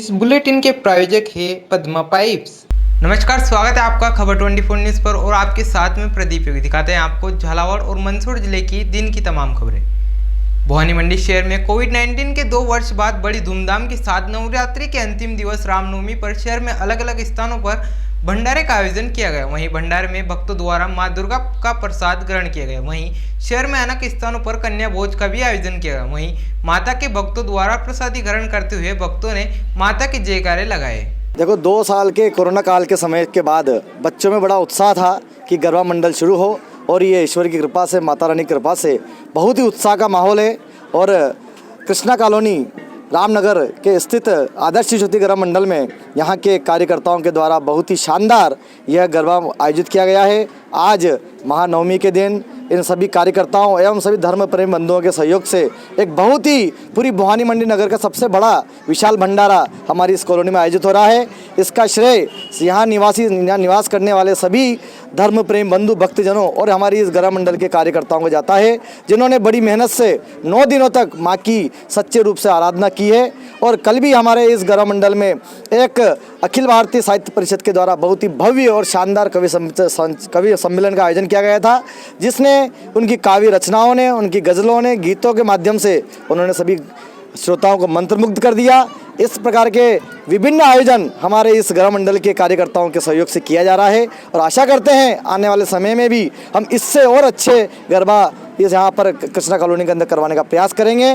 इस बुलेटिन के प्रायोजक है पद्मा पाइप्स। नमस्कार, स्वागत है आपका खबर 24 न्यूज़ पर और आपके साथ में प्रदीप योगी। दिखाते हैं आपको झालावाड़ और मंदसौर जिले की दिन की तमाम खबरें। भवानी मंडी शहर में कोविड-19 के 2 वर्ष बाद बड़ी धूमधाम के साथ नवरात्रि के अंतिम दिवस रामनवमी पर शहर में अलग अलग स्थानों पर भंडारे का आयोजन किया गया। वहीं भंडारे में भक्तों द्वारा मां दुर्गा का प्रसाद ग्रहण किया गया। वहीं शहर में अनेक स्थानों पर कन्या भोज का भी आयोजन किया गया। वहीं माता के भक्तों द्वारा प्रसादी ग्रहण करते हुए भक्तों ने माता के जयकारे लगाए। देखो, 2 साल के कोरोना काल के समय के बाद बच्चों में बड़ा उत्साह था कि गरबा मंडल शुरू हो और ये ईश्वर की कृपा से, माता रानी की कृपा से बहुत ही उत्साह का माहौल है। और कृष्णा कॉलोनी रामनगर के स्थित आदर्श शिशु गरबा मंडल में यहाँ के कार्यकर्ताओं के द्वारा बहुत ही शानदार यह गरबा आयोजित किया गया है। आज महानवमी के दिन इन सभी कार्यकर्ताओं एवं सभी धर्म प्रेमी बंधुओं के सहयोग से एक बहुत ही पूरी भवानी मंडी नगर का सबसे बड़ा विशाल भंडारा हमारी इस कॉलोनी में आयोजित हो रहा है। इसका श्रेय यहाँ निवास करने वाले सभी धर्म प्रेम बंधु भक्तजनों और हमारी इस गरबा मंडल के कार्यकर्ताओं को जाता है, जिन्होंने बड़ी मेहनत से 9 दिनों तक माँ की सच्चे रूप से आराधना की है। और कल भी हमारे इस गरबा मंडल में एक अखिल भारतीय साहित्य परिषद के द्वारा बहुत ही भव्य और शानदार कवि सम्मेलन का आयोजन किया गया था, जिसने उनकी काव्य रचनाओं ने, उनकी गज़लों ने, गीतों के माध्यम से उन्होंने सभी श्रोताओं को मंत्रमुग्ध कर दिया। इस प्रकार के विभिन्न आयोजन हमारे इस गरबा मंडल के कार्यकर्ताओं के सहयोग से किया जा रहा है और आशा करते हैं आने वाले समय में भी हम इससे और अच्छे गरबा इस यहाँ पर कृष्णा कॉलोनी के अंदर करवाने का प्रयास करेंगे।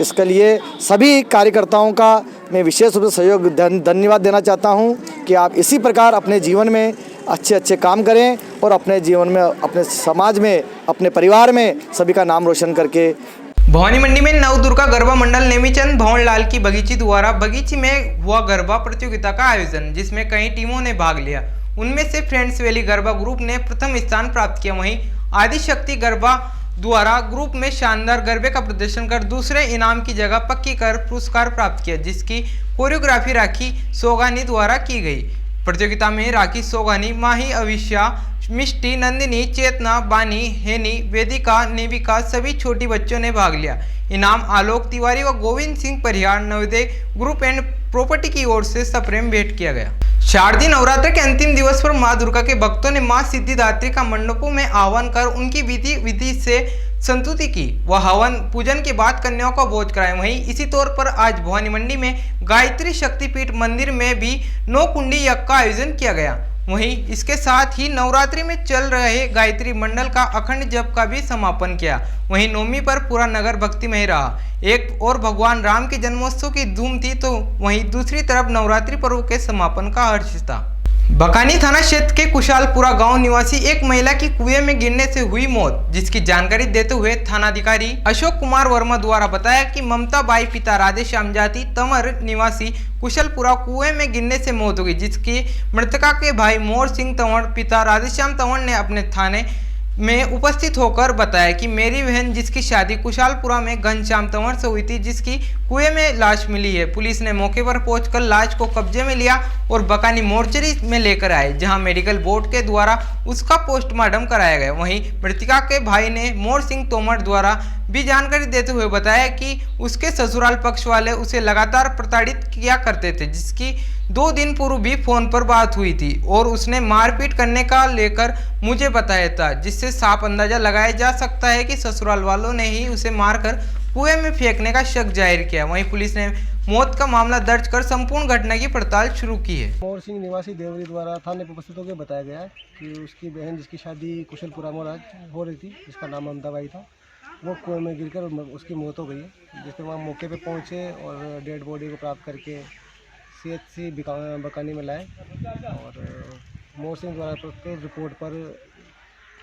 इसके लिए सभी कार्यकर्ताओं का मैं विशेष रूप से सहयोग धन्यवाद देना चाहता हूँ कि आप इसी प्रकार अपने जीवन में अच्छे काम करें और अपने जीवन में, अपने समाज में, अपने परिवार में सभी का नाम रोशन करके। भवानी मंडी में नवदुर्गा गरबा मंडल नेमीचंद भवनलाल की बगीची द्वारा बगीची में हुआ गरबा प्रतियोगिता का आयोजन, जिसमें कई टीमों ने भाग लिया। उनमें से फ्रेंड्स वैली गरबा ग्रुप ने प्रथम स्थान प्राप्त किया। वहीं आदिशक्ति गरबा द्वारा ग्रुप में शानदार गरबे का प्रदर्शन कर दूसरे इनाम की जगह पक्की कर पुरस्कार प्राप्त किया, जिसकी कोरियोग्राफी राखी सोगानी द्वारा की गई। प्रतियोगिता में राखी सोगानी, माही, अविश्या, मिष्टी, नंदिनी, चेतना, बानी, हेनी, वेदिका, नेविका सभी छोटी बच्चों ने भाग लिया। इनाम आलोक तिवारी व Govind Singh Parihar Navodaya group and property की ओर से सप्रेम भेंट किया गया। शारदीय नवरात्र के अंतिम दिवस पर मां दुर्गा के भक्तों ने मां सिद्धिदात्री का मंडपों में आह्वान कर उनकी विधि से संतुति की व हवन पूजन के बाद कन्याओं को भोज कराए। वहीं इसी तौर पर आज भवानी मंडी में गायत्री शक्तिपीठ मंदिर में भी 9 कुंडी यज्ञ का आयोजन किया गया। वहीं इसके साथ ही नवरात्रि में चल रहे गायत्री मंडल का अखंड जप का भी समापन किया। वहीं नवमी पर पूरा नगर भक्तिमय रहा। एक और भगवान राम के जन्मोत्सव की धूम थी, तो वहीं दूसरी तरफ नवरात्रि पर्व के समापन का हर्ष था। बकानी थाना क्षेत्र के कुशालपुरा गांव निवासी एक महिला की कुएं में गिरने से हुई मौत, जिसकी जानकारी देते हुए थानाधिकारी अशोक कुमार वर्मा द्वारा बताया कि ममता बाई पिता राधेश्याम जाति तंवर निवासी कुशलपुरा कुएं में गिरने से मौत हो गई, जिसकी मृतका के भाई मोर सिंह तंवर पिता राधेश्याम तंवर ने अपने थाने में उपस्थित होकर बताया कि मेरी बहन जिसकी शादी कुशालपुरा में घनश्याम तंवर से हुई थी, जिसकी कुएं में लाश मिली है। पुलिस ने मौके पर पहुंचकर लाश को कब्जे में लिया और बकानी मोर्चरी में लेकर आए, जहां मेडिकल बोर्ड के द्वारा उसका पोस्टमार्टम कराया गया। वहीं मृतका के भाई ने मोर सिंह तोमर द्वारा भी जानकारी देते हुए बताया कि उसके ससुराल पक्ष वाले उसे लगातार प्रताड़ित किया करते थे, जिसकी 2 दिन पूर्व भी फोन पर बात हुई थी और उसने मारपीट करने का लेकर मुझे बताया था, जिससे साफ अंदाजा लगाया जा सकता है कि ससुराल वालों ने ही उसे मारकर कुएं में फेंकने का शक जाहिर किया। वहीं पुलिस ने मौत का मामला दर्ज कर संपूर्ण घटना की पड़ताल शुरू की है। मोर सिंह निवासी देवरी द्वारा थाने पर उपस्थित होकर बताया गया है कि उसकी बहन जिसकी शादी कुशलपुरा में हो रही थी, जिसका नाम ममता बाई था, वो कुएं में गिरकर उसकी मौत हो गई है। जिसके वहाँ मौके पर पहुँचे और डेड बॉडी को प्राप्त करके CHC बकानी में लाए और मोर सिंह द्वारा प्रस्तुत रिपोर्ट पर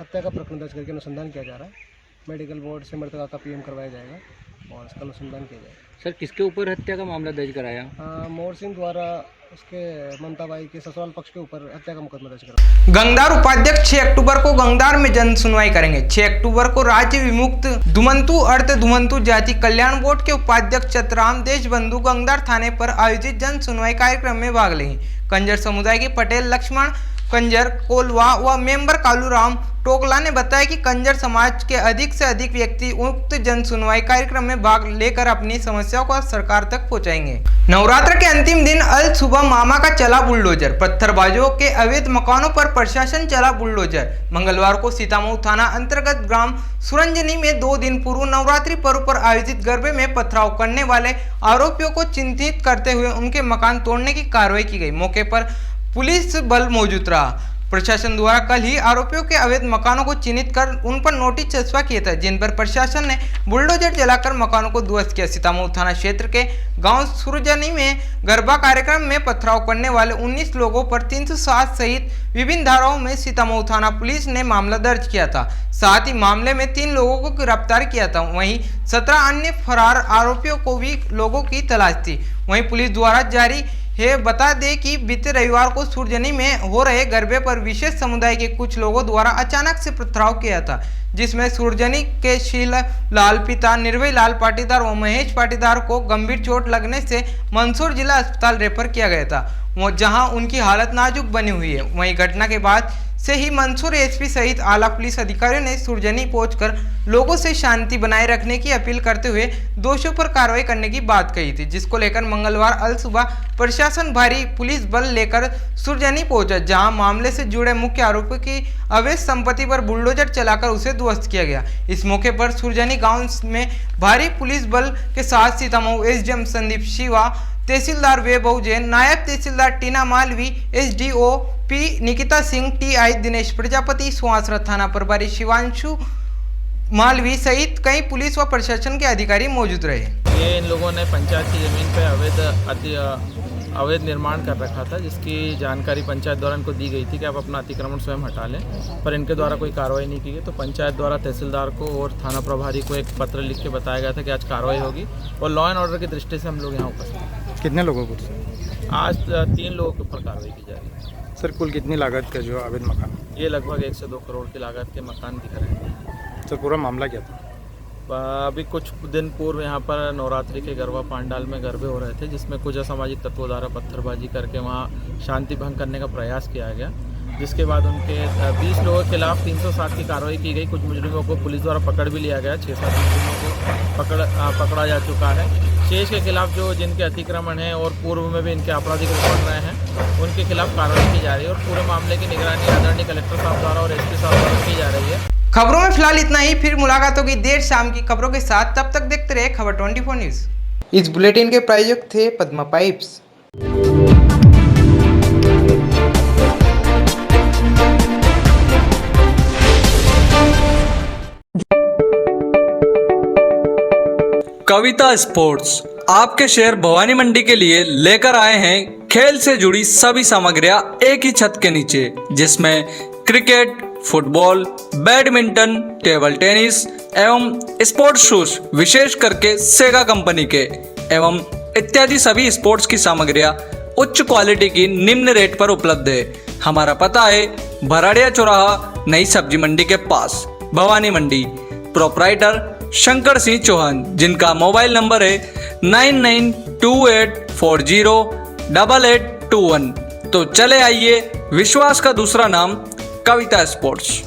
हत्या का प्रकरण दर्ज करके अनुसंधान किया जा रहा है। मेडिकल बोर्ड से मृतका का PM करवाया जाएगा और इसका अनुसंधान किया जाएगा। सर, किसके ऊपर हत्या का मामला दर्ज कराया? मोर सिंह द्वारा उसके ममता बाई के ससुराल पक्ष के ऊपर हत्या का मुकदमा दर्ज कराया। गंगदार उपाध्यक्ष 6 अक्टूबर को गंगदार में जन सुनवाई करेंगे। 6 अक्टूबर को राज्य विमुक्त धुमंतु अर्ध धुमंतु जाति कल्याण बोर्ड के उपाध्यक्ष चतराम देशबंधु गंगदार थाने पर आयोजित जन सुनवाई कार्यक्रम में भाग लेंगे। कंजर समुदाय के पटेल लक्ष्मण कंजर कोलवा व मेंबर कालूराम टोकला ने बताया कि कंजर समाज के अधिक से अधिक व्यक्ति उक्त जन सुनवाई कार्यक्रम में भाग लेकर अपनी समस्याओं को सरकार तक पहुंचाएंगे। नवरात्र के अंतिम दिन अल सुबह मामा का चला बुलडोजर, पत्थरबाजों के अवैध मकानों पर प्रशासन चला बुलडोजर। मंगलवार को सीतामऊ थाना अंतर्गत ग्राम सुरंजनी में 2 दिन पूर्व नवरात्रि पर्व पर आयोजित गरबे में पथराव करने वाले आरोपियों को चिन्हित करते हुए उनके मकान तोड़ने की कार्रवाई की गई। मौके पर पुलिस बल मौजूद रहा। प्रशासन द्वारा कल ही आरोपियों के अवैध मकानों को चिन्हित कर उन पर नोटिस चस्पा किया था, जिन पर प्रशासन ने बुलडोजर चलाकर मकानों को ध्वस्त किया। सीतामऊ थाना क्षेत्र के गांव सुरजनी में गरबा कार्यक्रम में पथराव करने वाले 19 लोगों पर 307 सहित विभिन्न धाराओं में सीतामऊ थाना पुलिस ने मामला दर्ज किया था। साथ ही मामले में 3 लोगों को गिरफ्तार किया था। वहीं 17 अन्य फरार आरोपियों को भी लोगों की तलाश थी। वहीं पुलिस द्वारा जारी बता दें कि बीते रविवार को सुरजनी में हो रहे गरबे पर विशेष समुदाय के कुछ लोगों द्वारा अचानक से पथराव किया था, जिसमें सुरजनी के शील लाल पिता निर्भय लाल पाटीदार व महेश पाटीदार को गंभीर चोट लगने से मंदसौर जिला अस्पताल रेफर किया गया था, जहां उनकी हालत नाजुक बनी हुई है। वहीं घटना के बाद से ही मंदसौर एसपी सहित आला पुलिस अधिकारियों ने सुरजनी पहुंचकर लोगों से शांति बनाए रखने की अपील करते हुए दोषियों पर कार्रवाई करने की बात कही थी, जिसको लेकर मंगलवार अल सुबह प्रशासन भारी पुलिस बल लेकर सुरजनी पहुंचा, जहां मामले से जुड़े मुख्य आरोपी की अवैध संपत्ति पर बुलडोजर चलाकर उसे ध्वस्त किया गया। इस मौके पर सुरजनी गांव में भारी पुलिस बल के साथ सीतामऊ एसडीएम संदीप शिवा, तहसीलदार वैभव जैन, नायब tehsildar Tina Malvi, SDO P Nikita Singh, TI Dinesh Prajapati, Suhasra थाना प्रभारी शिवांशु मालवी सहित कई पुलिस व प्रशासन के अधिकारी मौजूद रहे। ये इन लोगों ने पंचायत की जमीन पर अवैध निर्माण कर रखा था, जिसकी जानकारी पंचायत द्वारा इनको दी गई थी कि आप अपना अतिक्रमण स्वयं हटा लें, पर इनके द्वारा कोई कार्रवाई नहीं की गई। तो पंचायत द्वारा तहसीलदार को और थाना प्रभारी को एक पत्र लिख के बताया गया था कि आज कार्रवाई होगी, और लॉ एंड ऑर्डर की दृष्टि से हम लोग यहाँ उपस्थित हैं। कितने लोगों को? आज 3 लोगों के ऊपर कार्रवाई की जा रही है। सर कुल कितनी लागत का जो अवैध मकान? ये लगभग 1 से 2 करोड़ की लागत के मकान दिख रहे हैं। सर पूरा मामला क्या था? अभी कुछ दिन पूर्व यहाँ पर नवरात्रि के गरबा पांडाल में गरबे हो रहे थे, जिसमें कुछ असामाजिक तत्वों द्वारा पत्थरबाजी करके वहाँ शांति भंग करने का प्रयास किया गया, जिसके बाद उनके 20 लोगों के खिलाफ 307 की कार्रवाई की गई। कुछ मुजरिमों को पुलिस द्वारा पकड़ भी लिया गया, 6-7 मुजरिमों को पकड़ा जा चुका है। शेष के खिलाफ जो जिनके अतिक्रमण हैं और पूर्व में भी इनके आपराधिक रिकॉर्ड रहे हैं, उनके खिलाफ कार्रवाई की जा रही है, और पूरे मामले की निगरानी आदरणीय कलेक्टर साहब द्वारा और एसपी साहब द्वारा की जा रही है। खबरों में फिलहाल इतना ही, फिर मुलाकात होगी देर शाम की खबरों के साथ। तब तक देखते रहे खबर 24 न्यूज। इस बुलेटिन के प्रायोजक थे पद्मा पाइप्स। कविता स्पोर्ट्स आपके शहर भवानी मंडी के लिए लेकर आए हैं खेल से जुड़ी सभी सामग्रियां एक ही छत के नीचे, जिसमें cricket, football, badminton, table tennis एवं स्पोर्ट्स शूज विशेष करके सेगा कंपनी के एवं इत्यादि सभी स्पोर्ट्स की सामग्रियां उच्च क्वालिटी की निम्न रेट पर उपलब्ध है। हमारा पता है भराड़िया चौराहा, नई सब्जी मंडी के पास, भवानी मंडी। प्रोपराइटर शंकर सिंह चौहान, जिनका मोबाइल नंबर है 9928408821। तो चले आइए, विश्वास का दूसरा नाम कविता स्पोर्ट्स।